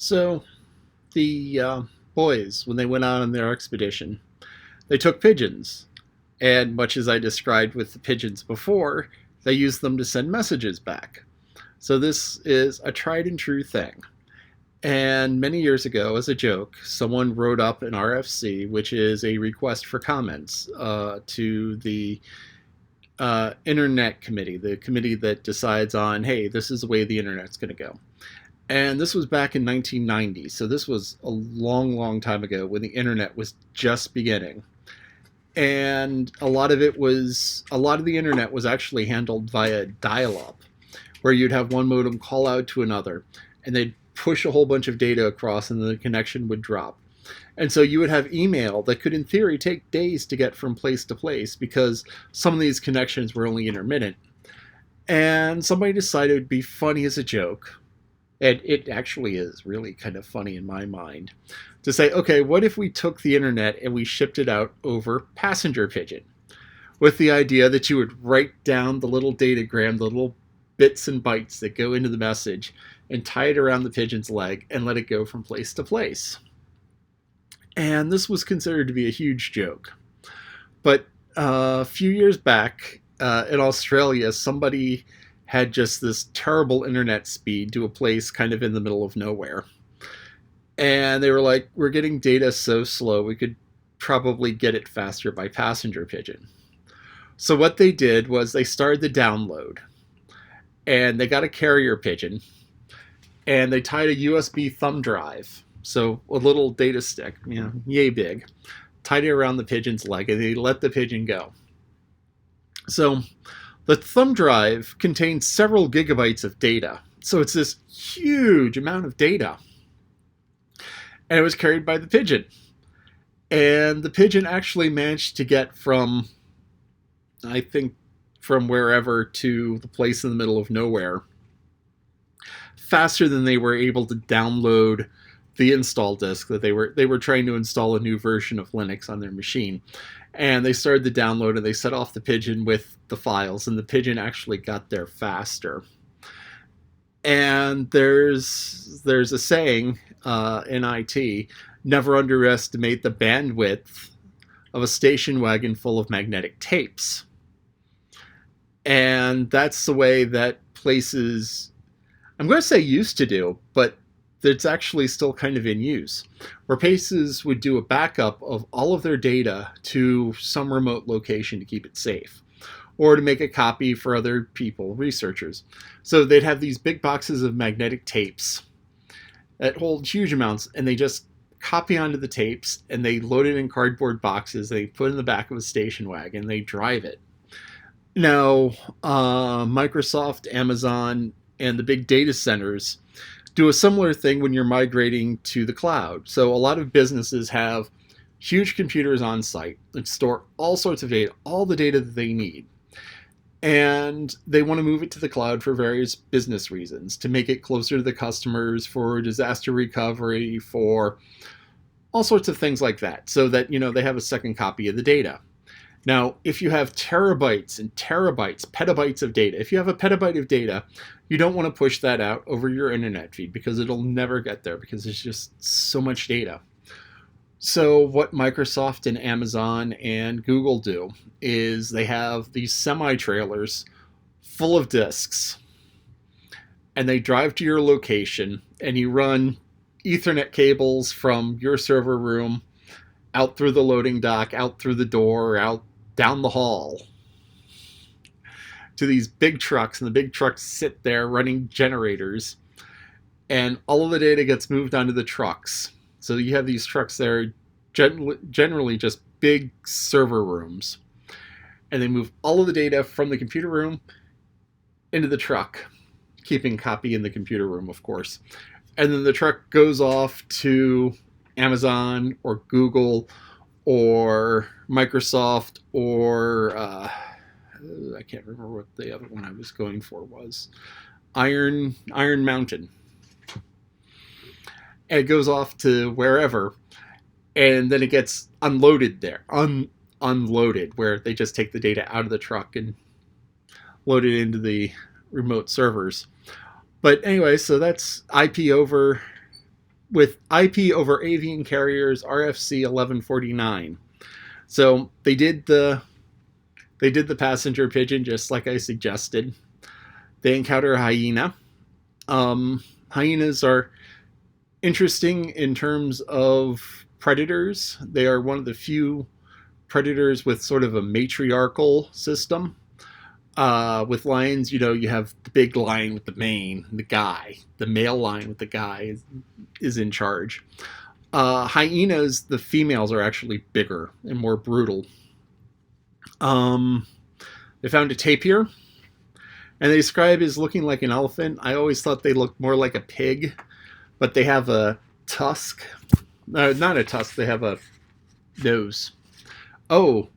So the boys, when they went out on their expedition, they took pigeons. And much as I described with the pigeons before, they used them to send messages back. So this is a tried and true thing. And many years ago, as a joke, someone wrote up an RFC, which is a request for comments, to the Internet Committee, the committee that decides on, hey, this is the way the Internet's going to go. And this was back in 1990, so this was a long, long time ago when the Internet was just beginning. And a lot of the Internet was actually handled via dial-up, where you'd have one modem call out to another, and they'd push a whole bunch of data across and the connection would drop. And so you would have email that could, in theory, take days to get from place to place because some of these connections were only intermittent. And somebody decided it would be funny as a joke, and it actually is really kind of funny in my mind, to say, okay, what if we took the internet and we shipped it out over passenger pigeon? With the idea that you would write down the little datagram, the little bits and bytes that go into the message, and tie it around the pigeon's leg and let it go from place to place. And this was considered to be a huge joke. But a few years back in Australia, somebody had just this terrible internet speed to a place kind of in the middle of nowhere. And they were like, we're getting data so slow, we could probably get it faster by passenger pigeon. So what they did was they started the download. And they got a carrier pigeon. And they tied a USB thumb drive, so a little data stick, yay big, tied it around the pigeon's leg, and they let the pigeon go. So the thumb drive contains several gigabytes of data. So it's this huge amount of data. And it was carried by the pigeon. And the pigeon actually managed to get from wherever to the place in the middle of nowhere faster than they were able to download the install disk that they were trying to install a new version of Linux on their machine. And they started the download and they set off the pigeon with the files, and the pigeon actually got there faster. And there's a saying in IT, never underestimate the bandwidth of a station wagon full of magnetic tapes. And that's the way that places, I'm going to say used to do, but it's actually still kind of in use, where places would do a backup of all of their data to some remote location to keep it safe, or to make a copy for other people, researchers. So they'd have these big boxes of magnetic tapes that hold huge amounts, and they just copy onto the tapes, and they load it in cardboard boxes, they put it in the back of a station wagon, they drive it. Now, Microsoft, Amazon, and the big data centers do a similar thing when you're migrating to the cloud. So a lot of businesses have huge computers on site that store all sorts of data, all the data that they need. And they want to move it to the cloud for various business reasons, to make it closer to the customers, for disaster recovery, for all sorts of things like that, so that, they have a second copy of the data. Now, if you have terabytes and terabytes, petabytes of data, if you have a petabyte of data, you don't want to push that out over your internet feed because it'll never get there because there's just so much data. So what Microsoft and Amazon and Google do is they have these semi-trailers full of disks, and they drive to your location, and you run Ethernet cables from your server room out through the loading dock, out through the door, out down the hall to these big trucks, and the big trucks sit there running generators, and all of the data gets moved onto the trucks. So you have these trucks that are generally just big server rooms, and they move all of the data from the computer room into the truck, keeping copy in the computer room, of course. And then the truck goes off to Amazon or Google or Microsoft or I can't remember what the other one I was going for was. Iron Mountain. And it goes off to wherever, and then it gets unloaded there. Unloaded, where they just take the data out of the truck and load it into the remote servers. But anyway, so that's IP over with IP over avian carriers RFC 1149. So they did the passenger pigeon just like I suggested. They encounter a hyena. Hyenas are interesting in terms of predators. They are one of the few predators with sort of a matriarchal system. With lions, you have the big lion with the mane, the guy. The male lion with the guy is in charge. Hyenas, the females are actually bigger and more brutal. They found a tapir, and they describe it as looking like an elephant. I always thought they looked more like a pig, but they have a tusk. Not a tusk, they have a nose. Oh,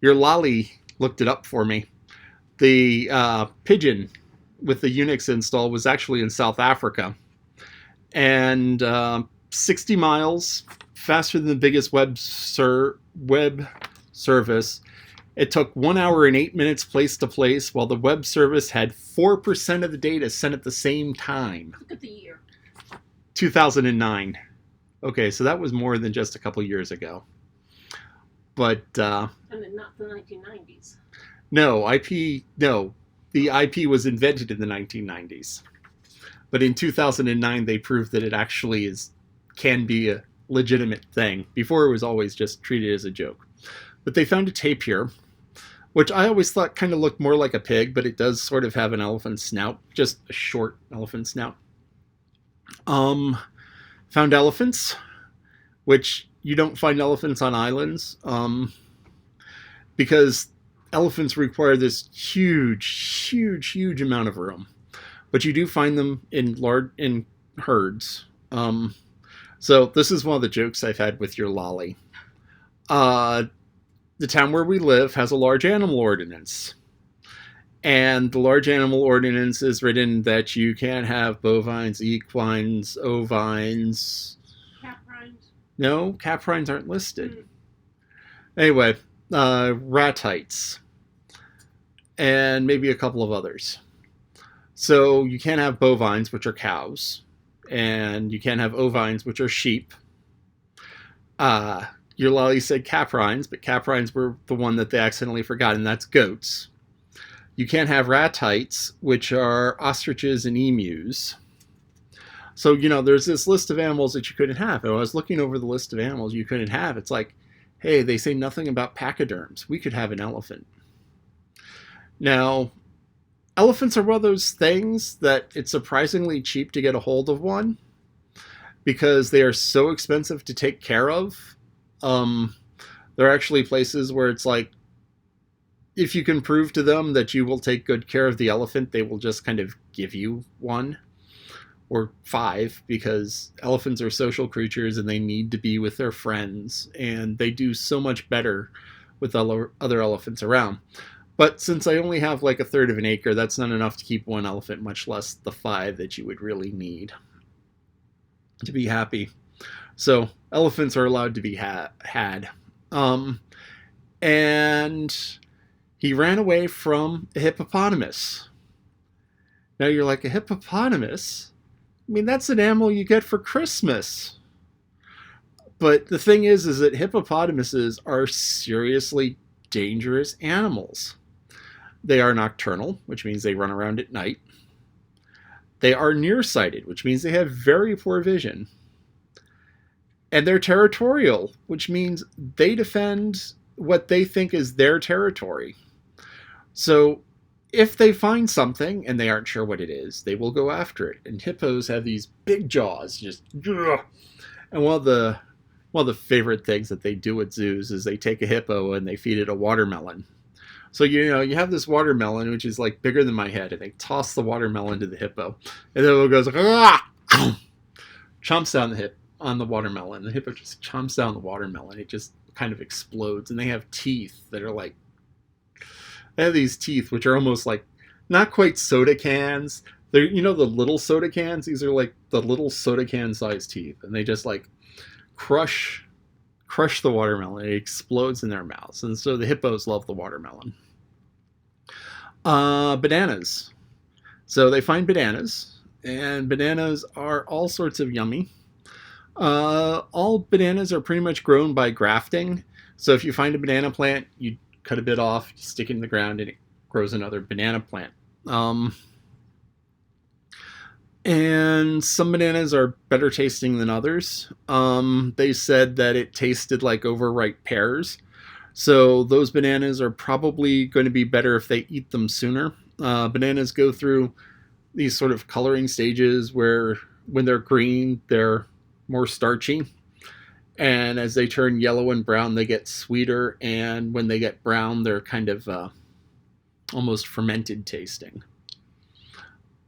your lolly looked it up for me. The pigeon with the Unix install was actually in South Africa. And 60 miles faster than the biggest web service. It took 1 hour and 8 minutes place to place, while the web service had 4% of the data sent at the same time. Look at the year. 2009. Okay, so that was more than just a couple years ago. But and then not the 1990s. No, the IP was invented in the 1990s. But in 2009, they proved that it actually can be a legitimate thing. Before, it was always just treated as a joke. But they found a tapir, which I always thought kind of looked more like a pig, but it does sort of have an elephant snout, just a short elephant snout. Found elephants, which you don't find elephants on islands, because elephants require this huge amount of room. But you do find them in herds. So this is one of the jokes I've had with your lolly. The town where we live has a large animal ordinance. And the large animal ordinance is written that you can't have bovines, equines, ovines. Caprines? No, caprines aren't listed. Anyway, ratites. And maybe a couple of others. So you can't have bovines, which are cows. And you can't have ovines, which are sheep. Your lolly said caprines, but caprines were the one that they accidentally forgot, and that's goats. You can't have ratites, which are ostriches and emus. So, there's this list of animals that you couldn't have. And when I was looking over the list of animals you couldn't have, it's like, hey, they say nothing about pachyderms. We could have an elephant. Now, elephants are one of those things that it's surprisingly cheap to get a hold of one because they are so expensive to take care of. There are actually places where it's like, if you can prove to them that you will take good care of the elephant, they will just kind of give you one or 5, because elephants are social creatures and they need to be with their friends, and they do so much better with other elephants around. But since I only have like 1/3 of an acre, that's not enough to keep one elephant, much less the 5 that you would really need to be happy. So elephants are allowed to be had. And he ran away from a hippopotamus. Now you're like, a hippopotamus? I mean, that's an animal you get for Christmas. But the thing is that hippopotamuses are seriously dangerous animals. They are nocturnal, which means they run around at night. They are nearsighted, which means they have very poor vision. And they're territorial, which means they defend what they think is their territory. So if they find something and they aren't sure what it is, they will go after it. And hippos have these big jaws, just. And one of the favorite things that they do at zoos is they take a hippo and they feed it a watermelon. So you have this watermelon which is like bigger than my head, and they toss the watermelon to the hippo, and the hippo goes chomps down on the watermelon. The hippo just chomps down the watermelon. It just kind of explodes, and they have teeth that are like. They have these teeth which are almost like not quite soda cans. They're the little soda cans. These are like the little soda can sized teeth, and they just like crush the watermelon. It explodes in their mouths, and so the hippos love the watermelon. Bananas. So they find bananas, and bananas are all sorts of yummy. All bananas are pretty much grown by grafting. So if you find a banana plant, you cut a bit off, you stick it in the ground, and it grows another banana plant. And some bananas are better tasting than others. They said that it tasted like overripe pears. So those bananas are probably going to be better if they eat them sooner. Bananas go through these sort of coloring stages where when they're green, they're more starchy. And as they turn yellow and brown, they get sweeter. And when they get brown, they're kind of almost fermented tasting.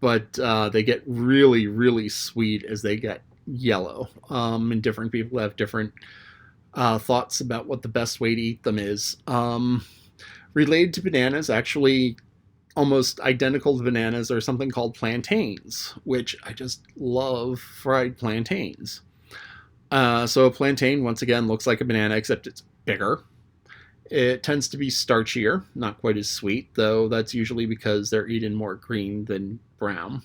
But they get really, really sweet as they get yellow. And different people have different thoughts about what the best way to eat them is. Related to bananas, actually, almost identical to bananas are something called plantains, which I just love fried plantains. So a plantain, once again, looks like a banana, except it's bigger. It tends to be starchier, not quite as sweet, though that's usually because they're eaten more green than brown.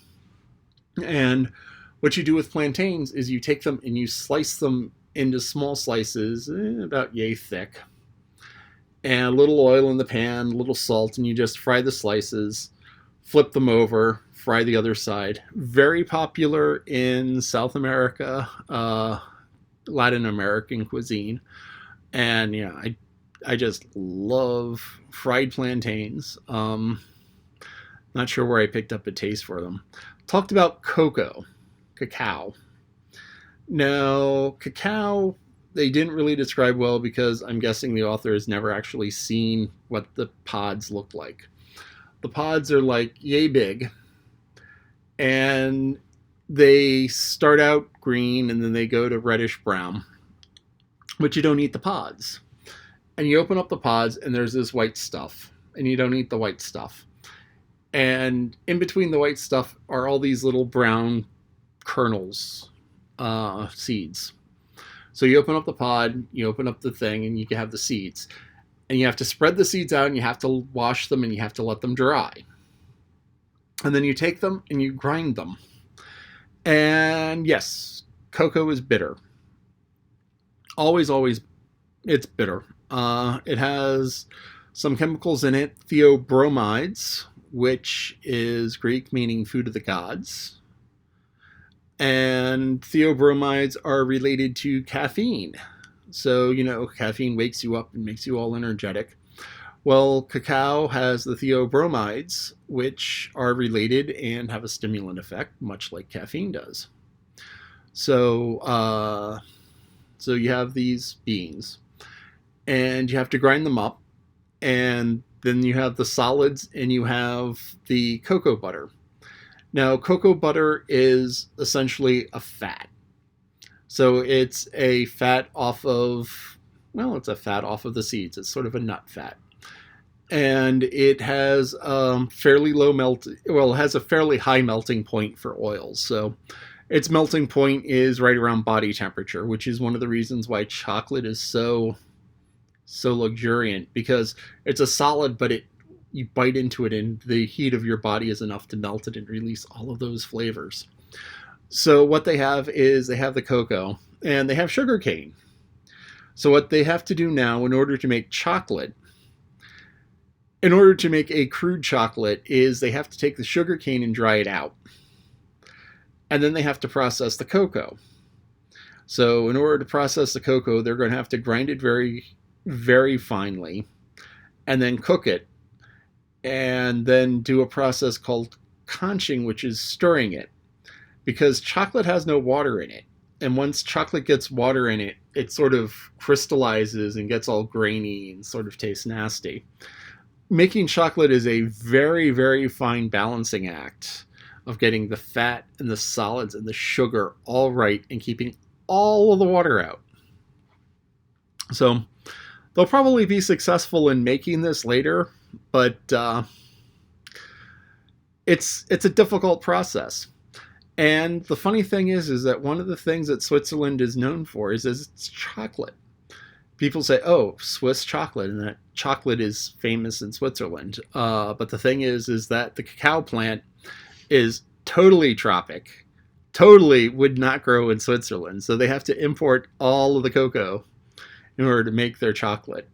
And what you do with plantains is you take them and you slice them into small slices, about yay thick, and a little oil in the pan, a little salt, and you just fry the slices, flip them over, fry the other side. Very popular in South America, Latin American cuisine. And yeah, I just love fried plantains. Not sure where I picked up a taste for them. Talked about cacao. Now, cacao, they didn't really describe well because I'm guessing the author has never actually seen what the pods look like. The pods are like yay big, and they start out green and then they go to reddish brown, but you don't eat the pods. And you open up the pods and there's this white stuff, and you don't eat the white stuff. And in between the white stuff are all these little brown kernels, seeds. So you open up the pod, you open up the thing, and you can have the seeds. And you have to spread the seeds out, and you have to wash them, and you have to let them dry. And then you take them and you grind them. And yes, cocoa is bitter. Always, it's bitter. It has some chemicals in it, theobromides, which is Greek meaning food of the gods. And theobromides are related to caffeine. So, caffeine wakes you up and makes you all energetic. Well, cacao has the theobromides, which are related and have a stimulant effect, much like caffeine does. So you have these beans, and you have to grind them up, and then you have the solids, and you have the cocoa butter. Now, cocoa butter is essentially a fat. So it's a fat off of, it's a fat off of the seeds. It's sort of a nut fat. And it has fairly low it has a fairly high melting point for oils. So its melting point is right around body temperature, which is one of the reasons why chocolate is so luxuriant, because it's a solid, but you bite into it and the heat of your body is enough to melt it and release all of those flavors. So what they have is they have the cocoa and they have sugar cane. So what they have to do now in order to make chocolate, in order to make a crude chocolate, is they have to take the sugar cane and dry it out. And then they have to process the cocoa. So in order to process the cocoa, they're going to have to grind it very, very finely and then cook it, and then do a process called conching, which is stirring it, because chocolate has no water in it. And once chocolate gets water in it, it sort of crystallizes and gets all grainy and sort of tastes nasty. Making chocolate is a very, very fine balancing act of getting the fat and the solids and the sugar all right and keeping all of the water out. So they'll probably be successful in making this later, but it's a difficult process. And the funny thing is that one of the things that Switzerland is known for is its chocolate. People say, oh, Swiss chocolate, and that chocolate is famous in Switzerland. But the thing is that the cacao plant is totally tropic, totally would not grow in Switzerland. So they have to import all of the cocoa in order to make their chocolate.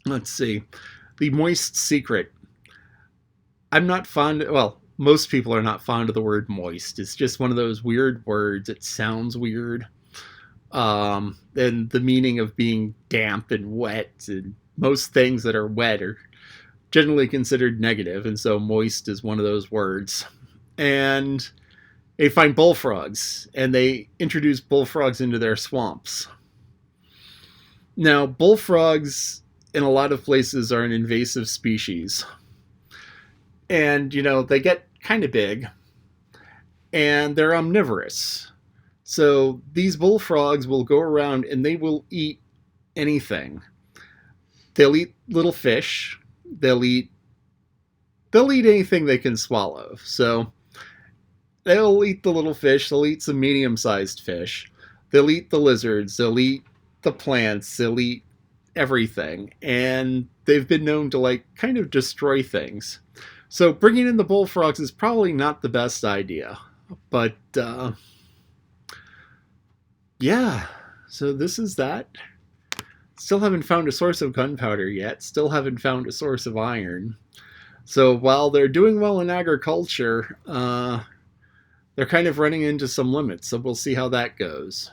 Let's see. The moist secret. I'm not fond, well, most people are not fond of the word moist. It's just one of those weird words. It sounds weird. And the meaning of being damp and wet, and most things that are wet are generally considered negative, and so moist is one of those words. And they find bullfrogs, and they introduce bullfrogs into their swamps. Now, bullfrogs in a lot of places are an invasive species. And, they get kind of big, and they're omnivorous. So these bullfrogs will go around and they will eat anything. They'll eat little fish. They'll eat anything they can swallow. So they'll eat the little fish, they'll eat some medium-sized fish. They'll eat the lizards, they'll eat the plants, they'll eat everything. And they've been known to kind of destroy things. So bringing in the bullfrogs is probably not the best idea. But yeah, so this is that. Still haven't found a source of gunpowder yet. Still haven't found a source of iron. So while they're doing well in agriculture, they're kind of running into some limits. So we'll see how that goes.